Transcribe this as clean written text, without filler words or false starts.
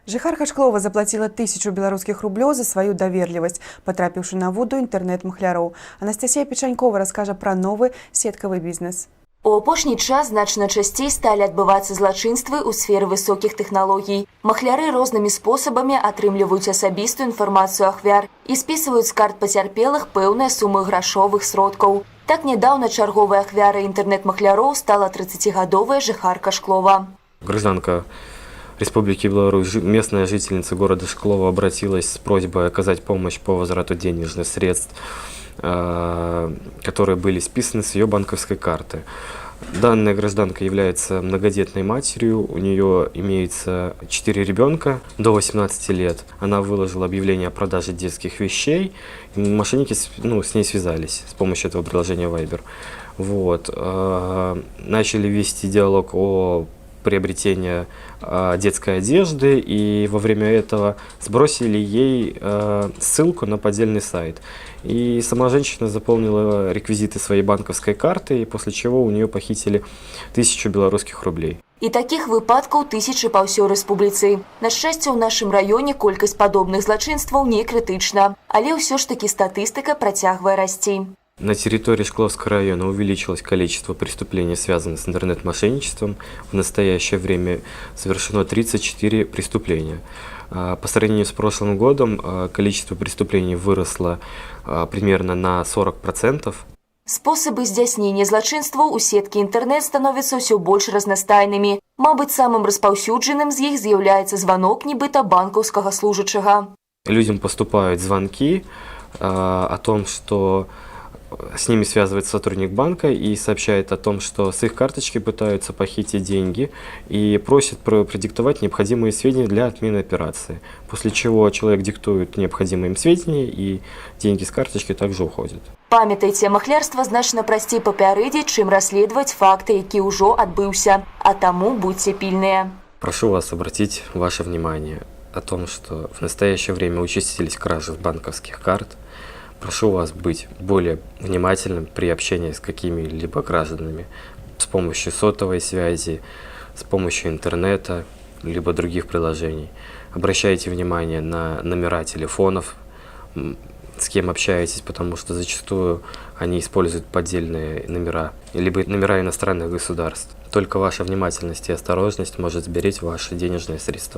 Жыхарка Шклова заплатила 1000 белорусских рублей за свою даверлівасць, потрапіўшы на вуду інтэрнэт-махляроў. Анастасія Печанькова раскажа пра новы сеткавы бізнес. У апошні час значна часцей сталі адбывацца злачынствы ў сферы высокіх тэхналогій. Махляры рознымі спосабамі атрымліваюць асабістую інфармацыю ахвяр і спісваюць з карт пацярпелых пэўныя сумы грашовых сродкаў. Так нядаўна чарговай ахвярай інтэрнэт-махляроў стала 30-гадовая жыхарка Шклова. Гражданка Республики Беларусь, местная жительница города Шклова, обратилась с просьбой оказать помощь по возврату денежных средств, которые были списаны с ее банковской карты. Данная гражданка является многодетной матерью, у нее имеется 4 ребенка до 18 лет. Она выложила объявление о продаже детских вещей, и мошенники с ней связались с помощью этого приложения Viber. Начали вести диалог о приобретения детской одежды, и во время этого сбросили ей ссылку на поддельный сайт. И сама женщина заполнила реквизиты своей банковской карты, и после чего у нее похитили 1000 белорусских рублей. І такіх выпадкаў тысячы па ўсёй рэспубліцы. На шчасце, ў нашым раёне колькасць падобных злачынстваў не крытычна, але ўсё ж такі статыстыка працягвае расці. На территории Шкловского района увеличилось количество преступлений, связанных с интернет-мошенничеством. В настоящее время совершено 34 преступления. По сравнению с прошлым годом количество преступлений выросло примерно на 40%. Спосабы здзяйснення злачынстваў у сеткі інтэрнэт становяцца ўсё больш разнастайнымі. Мабыць, самым распаўсюджаным з іх з'яўляецца званок нібыта банкаўскага служачага. Людям поступают звонки о том, что с ними связывается сотрудник банка и сообщает о том, что с их карточки пытаются похитить деньги и просит продиктовать необходимые сведения для отмены операции. После чего человек диктует необходимые им сведения, и деньги с карточки также уходят. Памятайце, махлярства значна прасцей папярэдзіць, чым расследаваць факты, які ўжо адбыўся, а таму будьце пільныя. Прошу вас обратить ваше внимание о том, что в настоящее время участились кражи банковских карт. Прошу вас быть более внимательным при общении с какими-либо гражданами с помощью сотовой связи, с помощью интернета, либо других приложений. Обращайте внимание на номера телефонов, с кем общаетесь, потому что зачастую они используют поддельные номера, либо номера иностранных государств. Только ваша внимательность и осторожность может сберечь ваши денежные средства.